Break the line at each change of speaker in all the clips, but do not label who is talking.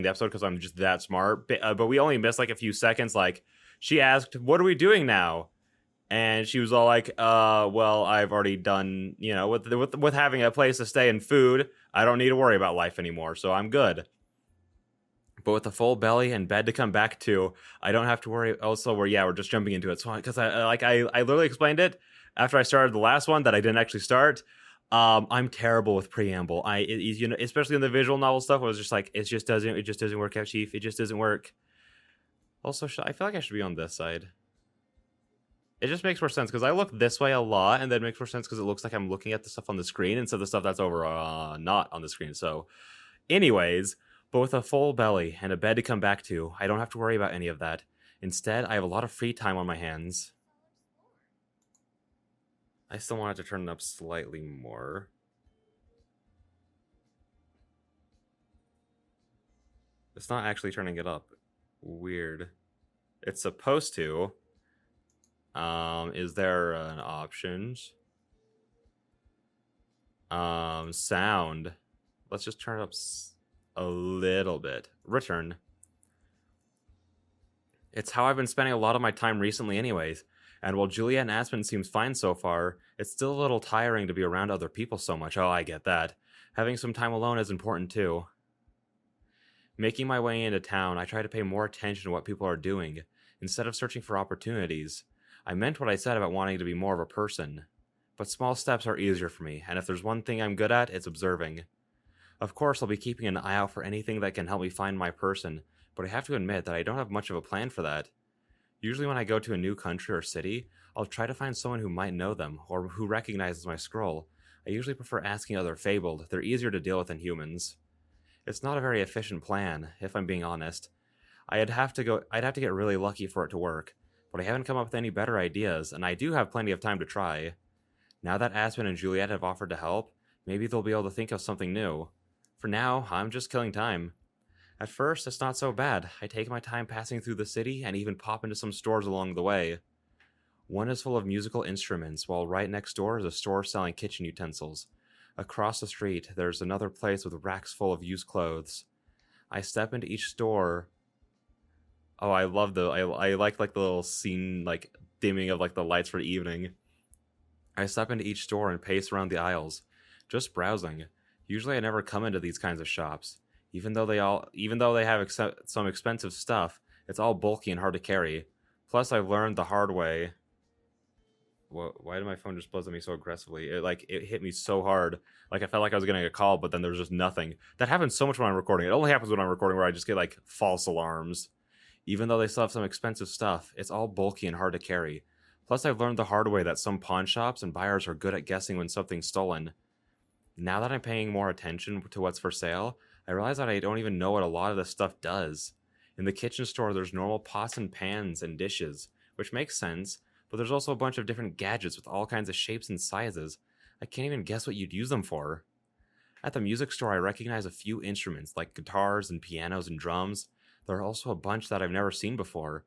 the episode because I'm just that smart. But we only missed like a few seconds. Like she asked, "What are we doing now?" And she was all like, well, I've already done, you know, with having a place to stay and food, I don't need to worry about life anymore, so I'm good." But with a full belly and bed to come back to, I don't have to worry. Also, we're just jumping into it. So because I literally explained it after I started the last one that I didn't actually start. I'm terrible with preamble. You know, especially in the visual novel stuff, I was just like, it just doesn't work out, Chief. It just doesn't work. Also, I feel like I should be on this side. It just makes more sense because I look this way a lot, and then it makes more sense because it looks like I'm looking at the stuff on the screen instead of the stuff that's over not on the screen. So, anyways, but with a full belly and a bed to come back to, I don't have to worry about any of that. Instead, I have a lot of free time on my hands. I still wanted to turn it up slightly more. It's not actually turning it up. Weird. It's supposed to. Is there an options? Sound. Let's just turn it up a little bit. Return. It's how I've been spending a lot of my time recently anyways. And while Juliet and Aspen seems fine so far, it's still a little tiring to be around other people so much. Oh, I get that. Having some time alone is important too. Making my way into town, I try to pay more attention to what people are doing, instead of searching for opportunities. I meant what I said about wanting to be more of a person. But small steps are easier for me, and if there's one thing I'm good at, it's observing. Of course, I'll be keeping an eye out for anything that can help me find my person, but I have to admit that I don't have much of a plan for that. Usually when I go to a new country or city, I'll try to find someone who might know them, or who recognizes my scroll. I usually prefer asking other fabled, they're easier to deal with than humans. It's not a very efficient plan, if I'm being honest. I'd have to get really lucky for it to work, but I haven't come up with any better ideas, and I do have plenty of time to try. Now that Aspen and Juliet have offered to help, maybe they'll be able to think of something new. For now, I'm just killing time. At first, it's not so bad. I take my time passing through the city and even pop into some stores along the way. One is full of musical instruments, while right next door is a store selling kitchen utensils. Across the street, there's another place with racks full of used clothes. I step into each store. Oh, I love I like the little scene, like dimming of like the lights for the evening. I step into each store and pace around the aisles, just browsing. Usually I never come into these kinds of shops. Even though they have some expensive stuff, it's all bulky and hard to carry. Plus I've learned the hard way. Why did my phone just buzz at me so aggressively? It hit me so hard. Like I felt like I was getting a call, but then there was just nothing. That happens so much when I'm recording. It only happens when I'm recording where I just get like false alarms. Even though they still have some expensive stuff, it's all bulky and hard to carry. Plus I've learned the hard way that some pawn shops and buyers are good at guessing when something's stolen. Now that I'm paying more attention to what's for sale, I realize that I don't even know what a lot of this stuff does. In the kitchen store, there's normal pots and pans and dishes, which makes sense, but there's also a bunch of different gadgets with all kinds of shapes and sizes. I can't even guess what you'd use them for. At the music store, I recognize a few instruments, like guitars and pianos and drums. There are also a bunch that I've never seen before,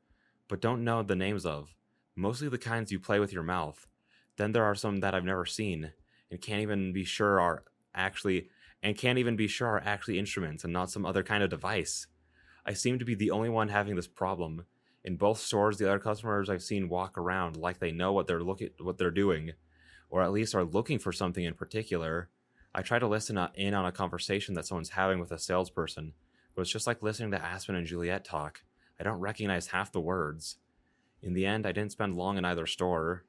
but don't know the names of. Mostly the kinds you play with your mouth. Then there are some that I've never seen, and can't even be sure are actually instruments and not some other kind of device. I seem to be the only one having this problem. In both stores, the other customers I've seen walk around like they know what they're doing, or at least are looking for something in particular. I try to listen in on a conversation that someone's having with a salesperson, but it's just like listening to Aspen and Juliet talk. I don't recognize half the words. In the end, I didn't spend long in either store.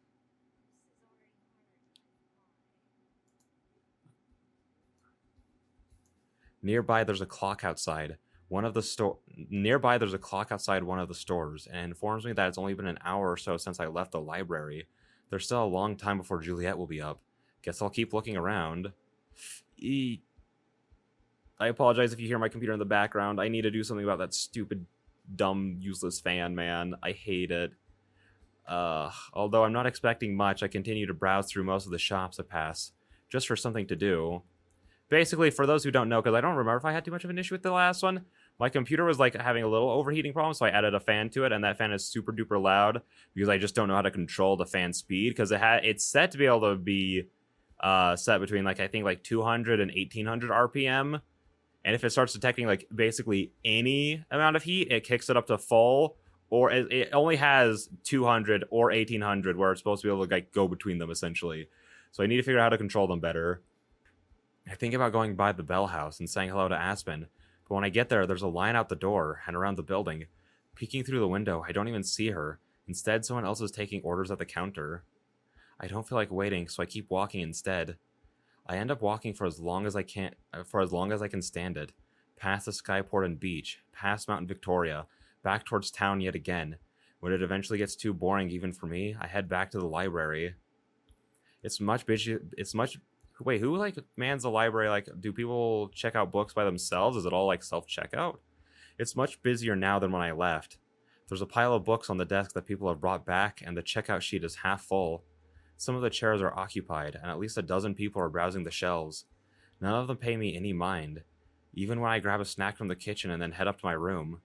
Nearby, there's a clock outside one of the stores, and it informs me that it's only been an hour or so since I left the library. There's still a long time before Juliet will be up. Guess I'll keep looking around. I apologize if you hear my computer in the background. I need to do something about that stupid, dumb, useless fan, man. I hate it. Although I'm not expecting much, I continue to browse through most of the shops I pass, just for something to do. Basically, for those who don't know, because I don't remember if I had too much of an issue with the last one, my computer was like having a little overheating problem, so I added a fan to it, and that fan is super duper loud because I just don't know how to control the fan speed, because it's set to be able to be set between like I think like 200 and 1800 RPM, And if it starts detecting like basically any amount of heat, it kicks it up to full, or it only has 200 or 1800 where it's supposed to be able to like go between them essentially. So I need to figure out how to control them better. I think about going by the Bell House and saying hello to Aspen, but when I get there, there's a line out the door and around the building. Peeking through the window, I don't even see her. Instead, someone else is taking orders at the counter. I don't feel like waiting, so I keep walking instead. I end up walking for as long as I can stand it, past the skyport and beach, past Mount Victoria, back towards town yet again. When it eventually gets too boring even for me, I head back to the library. It's much busy. It's much. Wait, who like mans the library? Like, do people check out books by themselves? Is it all like self checkout? It's much busier now than when I left. There's a pile of books on the desk that people have brought back, and the checkout sheet is half full. Some of the chairs are occupied, and at least a dozen people are browsing the shelves. None of them pay me any mind, even when I grab a snack from the kitchen and then head up to my room.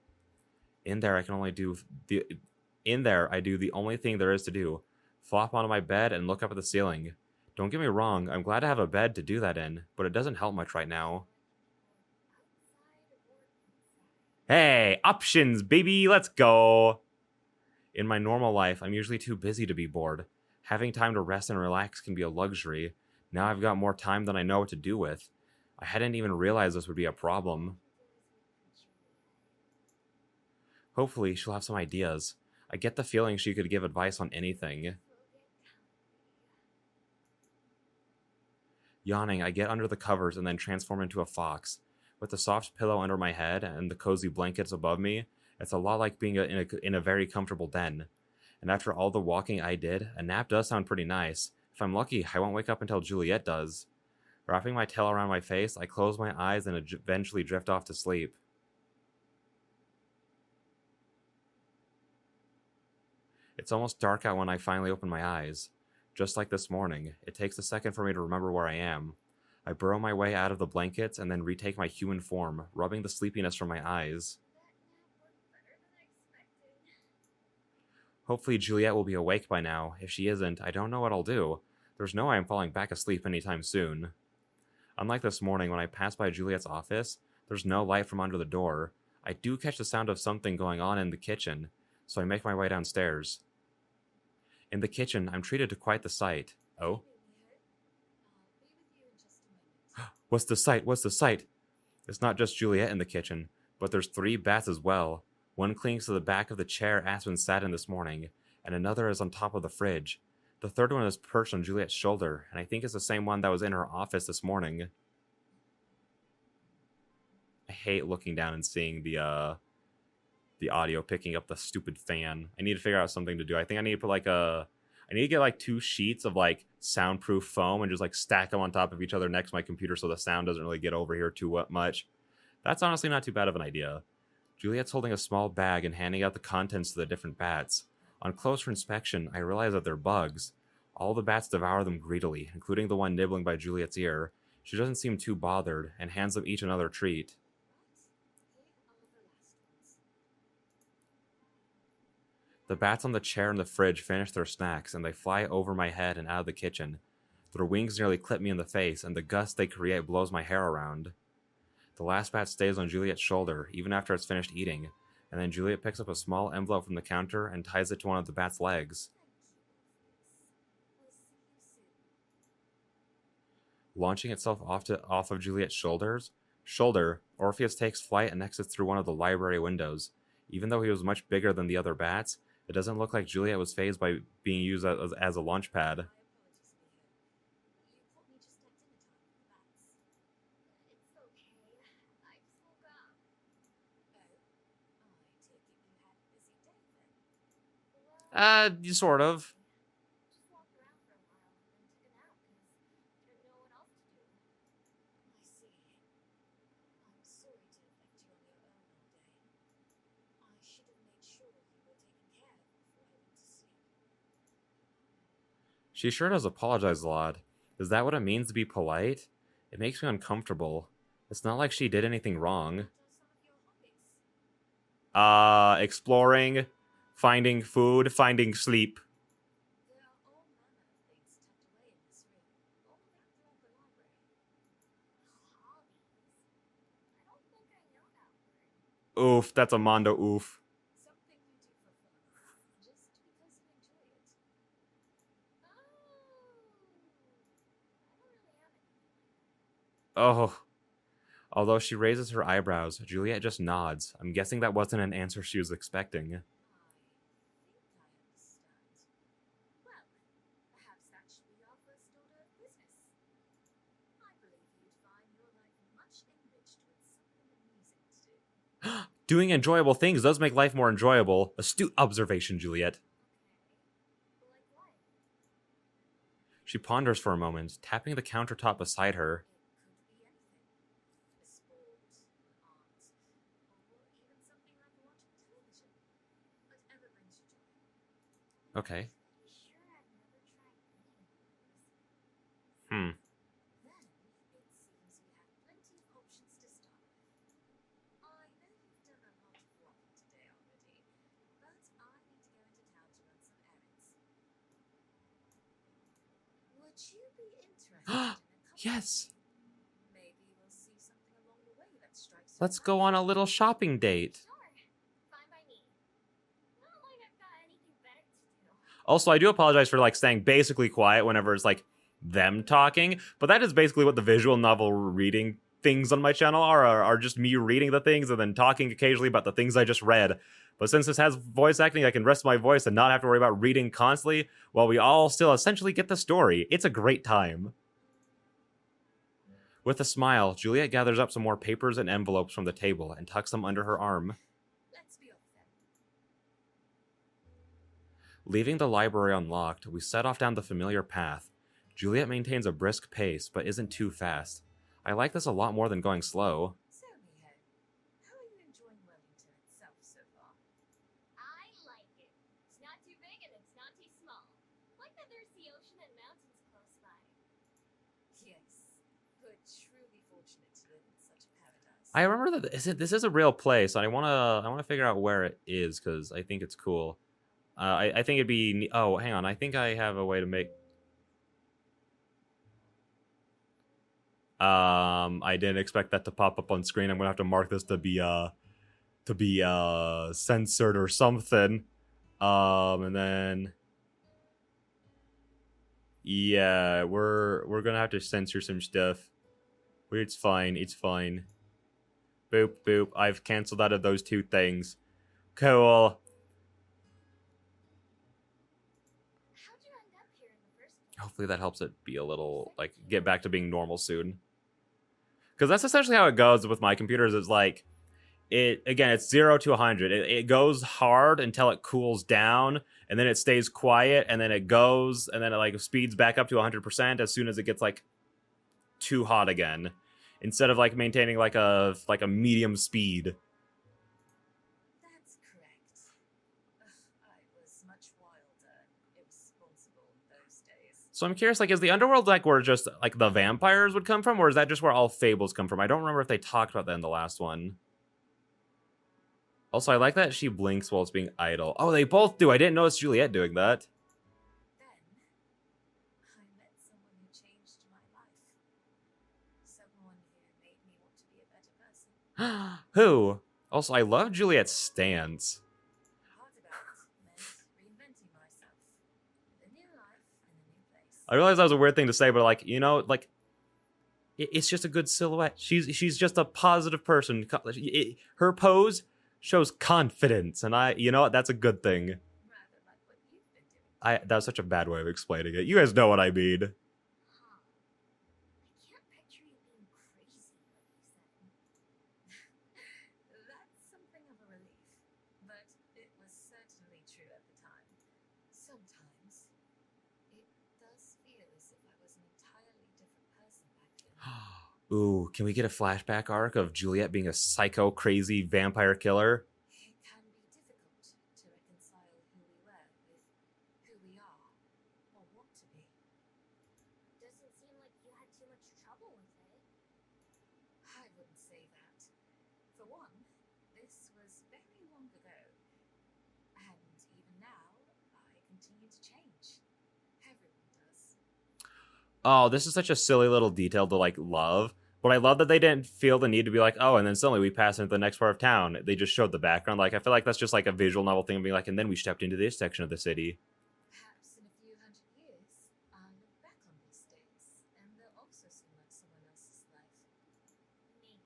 In there, I can only do the. In there, I do the only thing there is to do: flop onto my bed and look up at the ceiling. Don't get me wrong, I'm glad to have a bed to do that in, but it doesn't help much right now. Hey, options, baby, let's go! In my normal life, I'm usually too busy to be bored. Having time to rest and relax can be a luxury. Now I've got more time than I know what to do with. I hadn't even realized this would be a problem. Hopefully, she'll have some ideas. I get the feeling she could give advice on anything. Yawning, I get under the covers and then transform into a fox. With the soft pillow under my head and the cozy blankets above me, it's a lot like being in a very comfortable den. And after all the walking I did, a nap does sound pretty nice. If I'm lucky, I won't wake up until Juliet does. Wrapping my tail around my face, I close my eyes and eventually drift off to sleep. It's almost dark out when I finally open my eyes. Just like this morning, it takes a second for me to remember where I am. I burrow my way out of the blankets and then retake my human form, rubbing the sleepiness from my eyes. Hopefully Juliet will be awake by now. If she isn't, I don't know what I'll do. There's no way I'm falling back asleep anytime soon. Unlike this morning when I pass by Juliet's office, there's no light from under the door. I do catch the sound of something going on in the kitchen, so I make my way downstairs. In the kitchen, I'm treated to quite the sight. Oh? What's the sight? What's the sight? It's not just Juliet in the kitchen, but there's 3 bats as well. One clings to the back of the chair Aspen sat in this morning, and another is on top of the fridge. The third one is perched on Juliet's shoulder, and I think it's the same one that was in her office this morning. I hate looking down and seeing the audio picking up the stupid fan. I need to figure out something to do. I think I need to put like I need to get like 2 sheets of like soundproof foam and just like stack them on top of each other next to my computer so the sound doesn't really get over here too much. That's honestly not too bad of an idea. Juliet's holding a small bag and handing out the contents to the different bats. On closer inspection, I realize that they're bugs. All the bats devour them greedily, including the one nibbling by Juliet's ear. She doesn't seem too bothered and hands them each another treat. The bats on the chair in the fridge finish their snacks, and they fly over my head and out of the kitchen. Their wings nearly clip me in the face, and the gust they create blows my hair around. The last bat stays on Juliet's shoulder, even after it's finished eating, and then Juliet picks up a small envelope from the counter and ties it to one of the bat's legs. Launching itself off of Juliet's shoulder, Orpheus takes flight and exits through one of the library windows. Even though he was much bigger than the other bats, it doesn't look like Juliet was fazed by being used as a launch pad. Sort of. She sure does apologize a lot. Is that what it means to be polite? It makes me uncomfortable. It's not like she did anything wrong. Exploring, finding food, finding sleep. Oof, that's a Mondo oof.
Something you do for fun, just because you enjoy it. Oh, I don't really have anything.
Oh. Although she raises her eyebrows, Juliet just nods. I'm guessing that wasn't an answer she was expecting.
I think I understand. Well, perhaps that should be our first order of business. I believe you'd find your life much enriched with something amusing to do.
Doing enjoyable things does make life more enjoyable. Astute observation, Juliet.
Okay. Like what?
She ponders for a moment, tapping the countertop beside her.
It could be anything. A sport, an art, or even something like watching television. Whatever brings you joy.
Okay.
Sure, I've never tried any of those.
Hmm.
Then, it seems we have plenty of options to start with. I know you've done a lot of walking today already, but I need to go into town to run some errands. Would you be interested in a cup
Yes.
of tea? Maybe we'll see something along the way that strikes your
Let's go on a little shopping date.
Sure, fine by me. Not like I've got anything better to do.
Also, I do apologize for like staying basically quiet whenever it's like them talking, but that is basically what the visual novel reading things on my channel are just me reading the things and then talking occasionally about the things I just read. But since this has voice acting, I can rest my voice and not have to worry about reading constantly while we all still essentially get the story. It's a great time. With a smile, Juliet gathers up some more papers and envelopes from the table and tucks them under her arm.
Let's be off then.
Leaving the library unlocked, we set off down the familiar path. Juliet maintains a brisk pace, but isn't too fast. I like this a lot more than going slow.
So, Miho, how are you enjoying Wellington itself so far? I like it. It's not too big and it's not too small. Like that there's the ocean and mountains close by. Yes, we're truly fortunate to live in such a paradise.
I remember that this is a real place, and I wanna figure out where it is because I think it's cool. I think it'd be. Oh, hang on. I think I have a way to make. I didn't expect that to pop up on screen. I'm gonna have to mark this to be censored or something. And then yeah, we're gonna have to censor some stuff. It's fine. It's fine. Boop boop. I've canceled out of those two things. Cool.
How'd you end up here in the first place?
Hopefully that helps it be a little like get back to being normal soon. Because that's essentially how it goes with my computers. Is like it's 0 to 100. It goes hard until it cools down, and then it stays quiet, and then it goes, and then it like speeds back up to 100% as soon as it gets like too hot again, instead of like maintaining like a medium speed.
That's correct. I was much wilder and irresponsible in those days.
So I'm curious, like, is the underworld like where just like the vampires would come from, or is that just where all fables come from? I don't remember if they talked about that in the last one. Also, I like that she blinks while it's being idle. Oh, they both do. I didn't notice Juliet doing that.
Then, I met someone who changed my life. Someone who made me want to be a better person.
Who? Also, I love Juliet's stance.
Part about it meant reinventing myself. With a new life and a new place.
I realize that was a weird thing to say, but like, you know, like it's just a good silhouette. She's just a positive person. Her pose shows confidence, and you know what? That's a good thing.
Rather like what you've been doing.
That was such a bad way of explaining it. You guys know what I mean.
Huh. I can't picture you being crazy, like you said. That's something of a relief. But it was certainly true at the time. Sometimes, it does feel as if I was an entirely different person back then.
Ooh, can we get a flashback arc of Juliet being a psycho, crazy vampire killer?
It can be difficult to reconcile who we were with who we are, or want to be. Doesn't seem like you had too much trouble with it. I wouldn't say that. For one, this was very long ago. And even now, I continue to change. Everyone does.
Oh, this is such a silly little detail to like love. But I love that they didn't feel the need to be like, oh, and then suddenly we pass into the next part of town. They just showed the background. Like, I feel like that's just like a visual novel thing of being like, and then we stepped into this section of the city.
Perhaps in a few hundred years, I'll look back on these days, and they'll also seem like someone else's life. Maybe.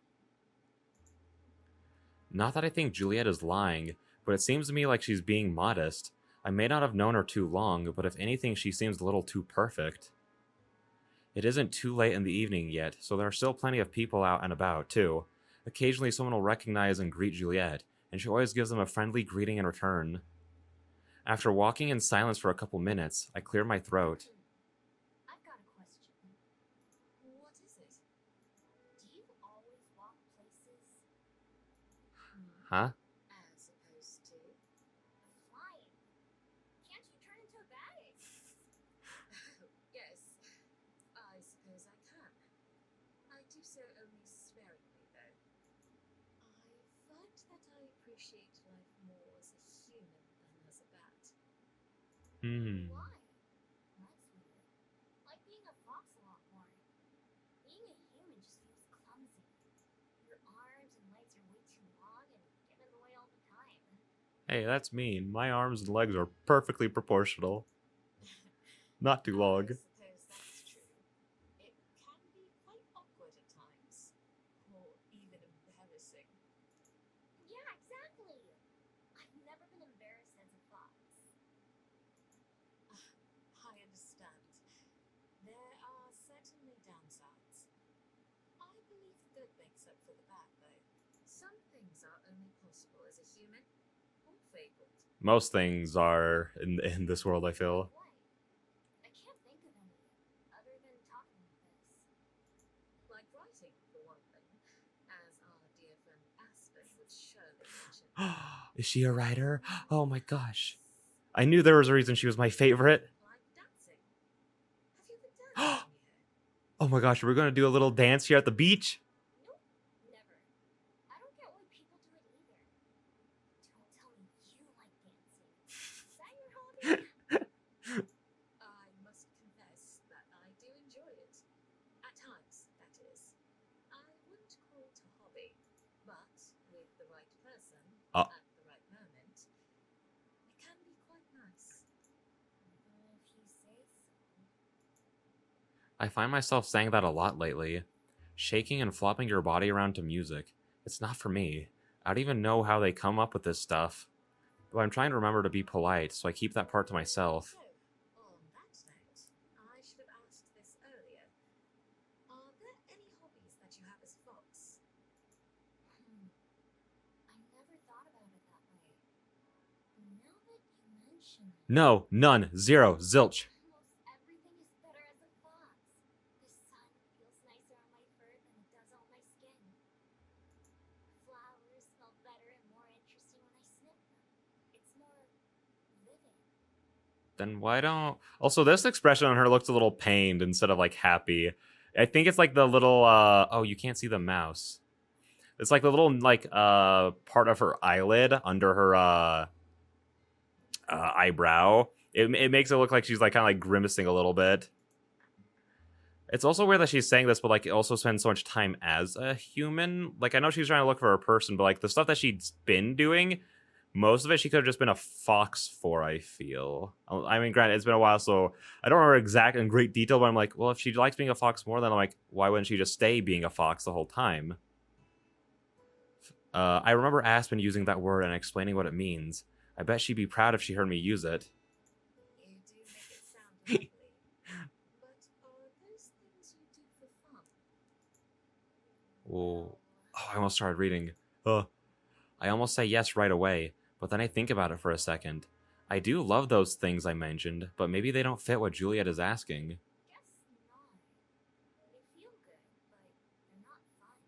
Not that I think Juliet is lying, but it seems to me like she's being modest. I may not have known her too long, but if anything, she seems a little too perfect. It isn't too late in the evening yet, so there are still plenty of people out and about, too. Occasionally, someone will recognize and greet Juliet, and she always gives them a friendly greeting in return. After walking in silence for a couple minutes, I clear my throat.
I've got a question. What is it? Do you always walk places?
Huh?
As opposed to flying. Can't you turn into a bat? Yes, I suppose I can. I do so only sparingly, though. I find that I appreciate life more as a human than as a bat.
Hmm.
Why? That's weird. Like being a fox a lot more. Being a human just feels clumsy. Your arms and legs are way too long and get in the way all the time.
Hey, that's mean. My arms and legs are perfectly proportional. Not too long.
I suppose that's true. It can be quite awkward at times, or even embarrassing. Yeah, exactly. I've never been embarrassed as a fox. I understand. There are certainly downsides. I believe the good makes up for the bad, though. Some things are only possible as a human, or fabled.
Most things are in this world, I feel.
What? I can't think of any, other than talking like this. Like writing, for one thing, as our dear friend Aspen would surely mention.
Is she a writer? Oh my gosh. I knew there was a reason she was my favorite.
Like dancing. Have you ever danced near?
Oh my gosh, are we going to do a little dance here at the beach?
Nope, never. I don't get why people do it either. Don't tell me you like dancing. Is that your hobby? I must confess that I do enjoy it. At times, that is. I wouldn't call it a hobby, but with the right person,
Oh.
at the right moment, it can be quite nice. If you say so.
I find myself saying that a lot lately. Shaking and flopping your body around to music. It's not for me. I don't even know how they come up with this stuff. But I'm trying to remember to be polite, so I keep that part to myself.
So, on that note, I should have asked this earlier. Are there any hobbies that you have as a fox? I never thought about it that way. Now that you mention it.
No, none, zero, zilch.
Almost everything is better as a fox. The sun feels nicer on my fur than it does on my skin. Flowers smell better and more interesting when I sniff them. It's more living.
Then why don't... Also, this expression on her looks a little pained instead of, like, happy. I think it's like the little, Oh, you can't see the mouse. It's like the little, like, part of her eyelid under her, eyebrow. It makes it look like she's, like, kind of, like, grimacing a little bit. It's also weird that she's saying this, but, like, also spends so much time as a human. Like, I know she's trying to look for a person, but, like, the stuff that she's been doing... Most of it she could have just been a fox for, I feel. I mean, granted, it's been a while, so I don't remember exact in great detail, but I'm like, well, if she likes being a fox more, then I'm like, why wouldn't she just stay being a fox the whole time? I remember Aspen using that word and explaining what it means. I bet she'd be proud if she heard me use it.
You do make it sound lovely. But are those things you do for fun?
Oh, I almost started reading. I almost say yes right away, but then I think about it for a second. I do love those things I mentioned, but maybe they don't fit what Juliet is asking.
Guess not. They feel good, but they're not fun.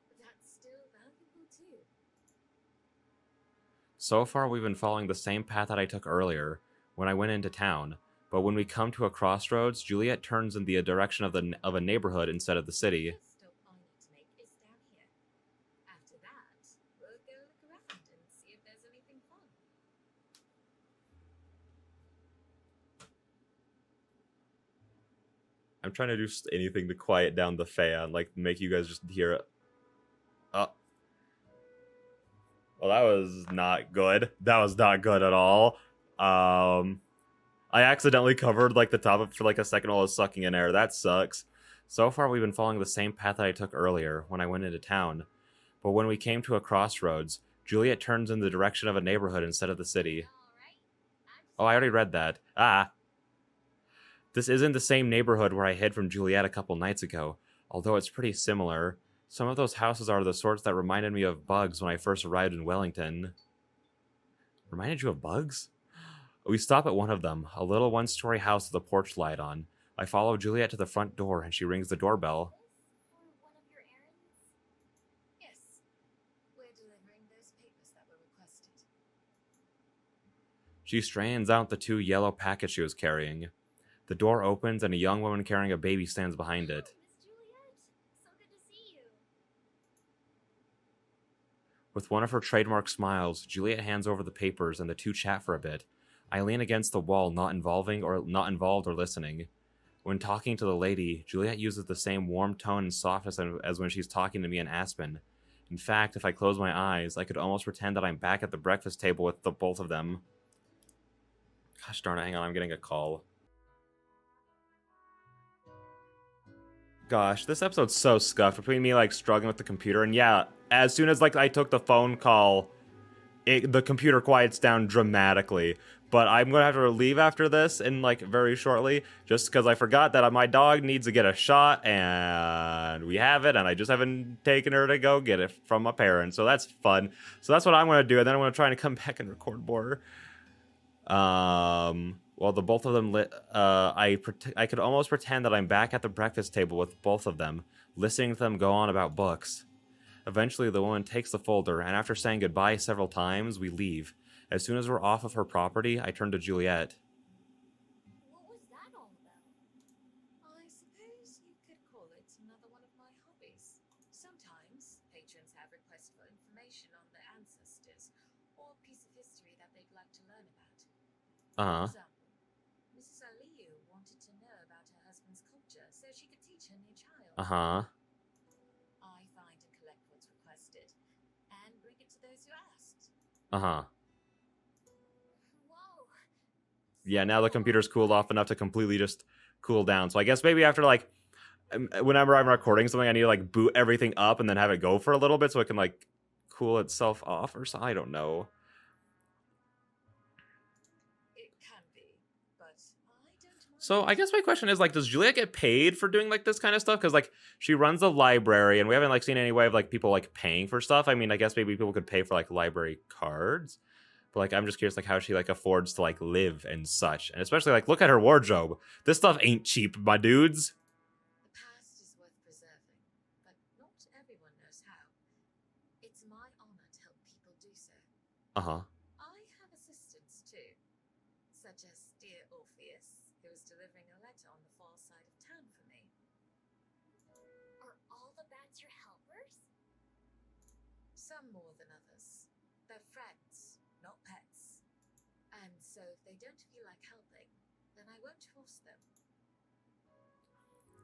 But that's still valuable too.
So far, we've been following the same path that I took earlier, when I went into town, but when we come to a crossroads, Juliet turns in the direction of a neighborhood instead of the city.
The stop I need to make is down here. After that, we'll go look around and see if there's anything fun.
I'm trying to do anything to quiet down the fan, like make you guys just hear it. Oh, well, that was not good. That was not good at all. I accidentally covered like the top of it for like a second while I was sucking in air. That sucks. So far, we've been following the same path that I took earlier when I went into town. But when we came to a crossroads, Juliet turns in the direction of a neighborhood instead of the city. Oh, I already read that. Ah. This isn't the same neighborhood where I hid from Juliet a couple nights ago, although it's pretty similar. Some of those houses are the sorts that reminded me of Bugs when I first arrived in Wellington. Reminded you of Bugs? We stop at one of them, a little one-story house with a porch light on. I follow Juliet to the front door and she rings the doorbell.
For one of your errands? Yes. We're delivering those papers that were requested.
She straightens out the 2 yellow packets she was carrying. The door opens and a young woman carrying a baby stands behind it.
Miss Juliet, so good to see you.
With one of her trademark smiles, Juliet hands over the papers and the 2 chat for a bit. I lean against the wall, not involved or listening. When talking to the lady, Juliet uses the same warm tone and softness as when she's talking to me and Aspen. In fact, if I close my eyes, I could almost pretend that I'm back at the breakfast table with the both of them. Gosh darn it, hang on, I'm getting a call. Gosh, this episode's so scuffed between me like struggling with the computer and yeah, as soon as like I took the phone call, the computer quiets down dramatically. But I'm gonna have to leave after this in like very shortly, just because I forgot that my dog needs to get a shot, and we have it, and I just haven't taken her to go get it from my parents. So that's fun. So that's what I'm gonna do, and then I'm gonna try and come back and record more. Well, the both of them lit. I could almost pretend that I'm back at the breakfast table with both of them, listening to them go on about books. Eventually, the woman takes the folder, and after saying goodbye several times, we leave. As soon as we're off of her property, I turn to Juliet.
What was that all about? I suppose you could call it another one of my hobbies. Sometimes patrons have requests for information on their ancestors or a piece of history that they'd like to learn about.
Uh-huh.
For example, Mrs. Aliyu wanted to know about her husband's culture so she could teach her new child.
Uh-huh.
I find and collect what's requested and bring it to those who asked.
Uh-huh.
Whoa.
Yeah, now the computer's cooled off enough to completely just cool down. So I guess maybe after, like, whenever I'm recording something, I need to, like, boot everything up and then have it go for a little bit so it can, like, cool itself off or something. I don't know.
It can be, but I don't mind.
So I guess my question is, like, does Juliet get paid for doing, like, this kind of stuff? Because, like, she runs a library, and we haven't, like, seen any way of, like, people, like, paying for stuff. I mean, I guess maybe people could pay for, like, library cards. But, like, I'm just curious, like, how she, like, affords to, like, live and such. And especially, like, look at her wardrobe. This stuff ain't cheap, my dudes.
The past is worth preserving, but not everyone knows how. It's my honor to help people do so.
Uh-huh.
I have assistants too, such as dear Orpheus, who is delivering a letter on the far side of town for me. Are all the bats your helpers? Some more than others. They're friends, not pets. And so if they don't feel like helping, then I won't force them.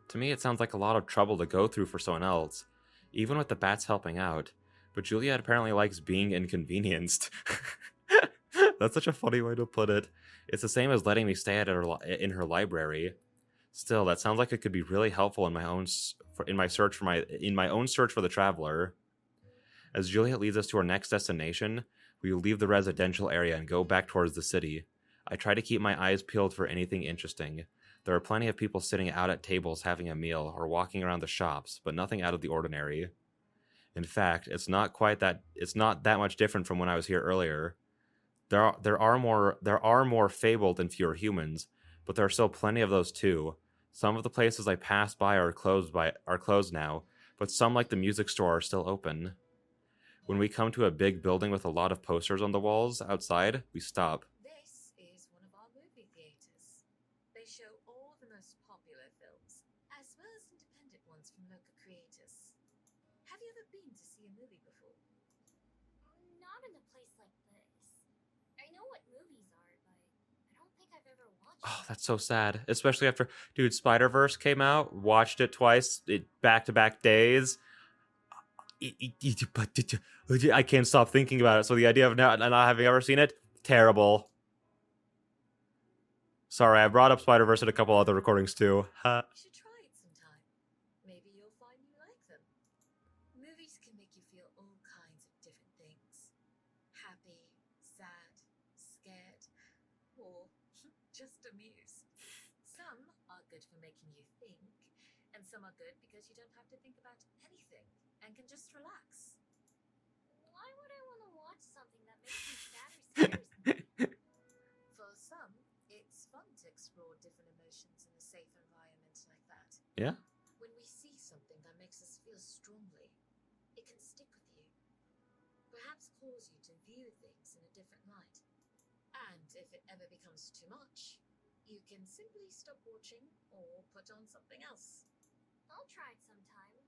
To me, it sounds like a lot of trouble to go through for someone else, even with the bats helping out. But Juliet apparently likes being inconvenienced. That's such a funny way to put it. It's the same as letting me stay at in her library. Still, that sounds like it could be really helpful in my own search for the traveler. As Juliet leads us to our next destination, we leave the residential area and go back towards the city. I try to keep my eyes peeled for anything interesting. There are plenty of people sitting out at tables having a meal or walking around the shops, but nothing out of the ordinary. In fact, it's not that much different from when I was here earlier. There are more fabled and fewer humans, but there are still plenty of those too. Some of the places I passed by are closed now, but some, like the music store, are still open. When we come to a big building with a lot of posters on the walls outside, we stop.
This is one of our movie theaters. They show all the most popular films, as well as independent ones from local creators. Have you ever been to see a movie before?
Not in a place like this. I know what movies are, but I don't think
I've ever watched
Oh,
one.
that's so sad. Especially after, dude, Spider-Verse came out. Watched it twice, back-to-back days. I can't stop thinking about it. So the idea of not having ever seen it, terrible. Sorry, I brought up Spider-Verse in a couple other recordings too.
You should try it sometime. Maybe you'll find you like them. Movies can make you feel all kinds of different things. Happy, sad, scared, or just amused. Some are good for making you think, and some are good because you don't have to think about anything and can just relax.
Why would I want to watch something that makes me sad or scares me?
For some, it's fun to explore different emotions in a safe environment like that.
Yeah?
When we see something that makes us feel strongly, it can stick with you. Perhaps cause you to view things in a different light. And if it ever becomes too much, you can simply stop watching or put on something else.
I'll try it sometime.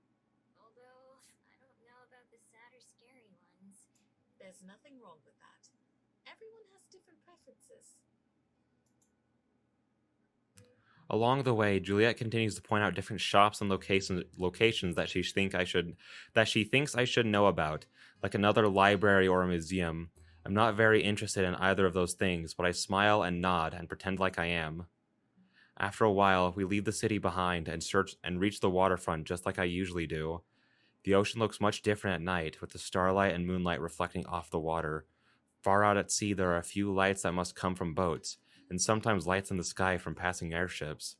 Although, I don't know about the sad or scary ones.
There's nothing wrong with that. Everyone has different preferences.
Along the way, Juliet continues to point out different shops and locations that she thinks I should know about, like another library or a museum. I'm not very interested in either of those things, but I smile and nod and pretend like I am. After a while, we leave the city behind and reach the waterfront just like I usually do. The ocean looks much different at night, with the starlight and moonlight reflecting off the water. Far out at sea, there are a few lights that must come from boats, and sometimes lights in the sky from passing airships.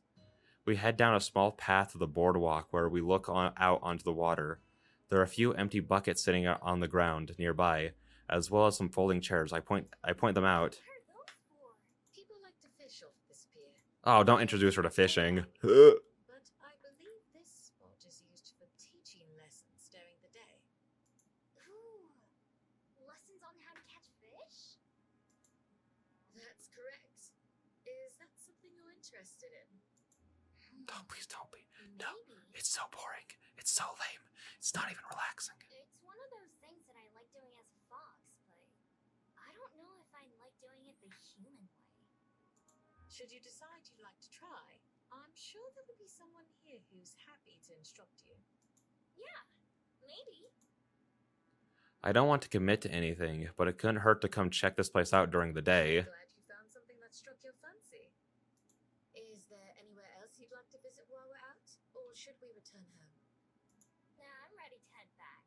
We head down a small path to the boardwalk where we look out onto the water. There are a few empty buckets sitting on the ground nearby, as well as some folding chairs. I point them out.
What are those for?
People like to fish off this pier.
Oh, don't introduce her to fishing.
But I believe this spot is used for teaching lessons during the day.
Ooh, lessons on how to catch fish?
That's correct. Is that something you're interested in?
Please don't be.
Maybe.
No, it's so boring. It's so lame. It's not even relaxing.
It's one of those things that I like doing as a fox, but I don't know if I like doing it the human way.
Should you decide you'd like to try, I'm sure there will be someone here who's happy to instruct you.
Yeah, maybe.
I don't want to commit to anything, but it couldn't hurt to come check this place out during the day.
Glad you found something that struck your fancy. Is there anywhere else you'd like to visit while we're out? Or should we return home?
Nah, I'm ready to head back.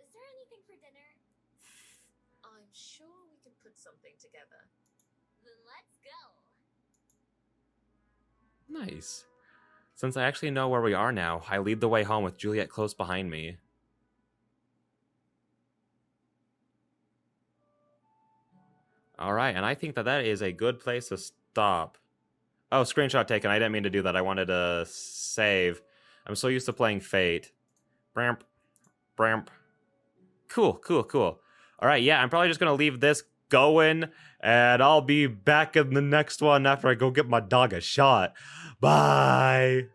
Is there anything for dinner?
I'm sure we can put something together.
Then let's go.
Nice. Since I actually know where we are now, I lead the way home with Juliet close behind me. Alright, and I think that is a good place to stop. Oh, screenshot taken. I didn't mean to do that. I wanted to save. I'm so used to playing Fate. Bramp. Bramp. Cool. Alright, yeah, I'm probably just going to leave this going, and I'll be back in the next one after I go get my dog a shot. Bye!